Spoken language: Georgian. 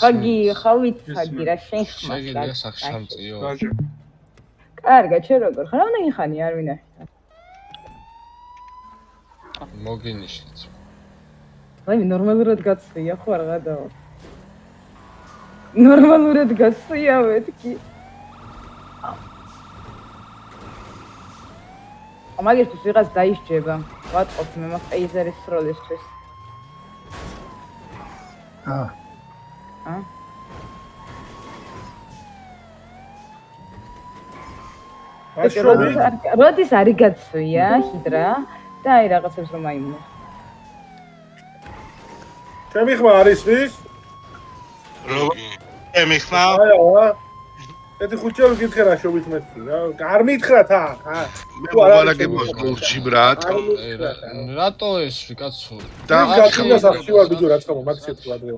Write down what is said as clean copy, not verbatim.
ხაგი ხავიცაგი რა შენ ხმას შეგიძლია სახშამწიო კარგად შენ როგორ ხარ რამდენი ხანი არ ვინახე მოგინიშნეთ აი ნორმალურად გაცვია ხო არ გადავა ნორმალურად გაცვია მეთქი მაგისთვის ვიღაც დაისჯება ვატყობ მე მაგ პეიზერის როლისთვის როდის არის გაცვია ჰიდრა და აი რაღაცებს რომ აიმუნო ჩემი ხმა არის ვის? ჩემი ხმა? ეთი ხუჭები გითხრა რა შევიხმეთი რა. არ მითხრათ მე მოვარაგებოს გულში ბრატ. რატო ეს კაცო? და გახდა სახში ვარ ბიჭო რა თქმა უნდა მაგ შეთქვა დღე.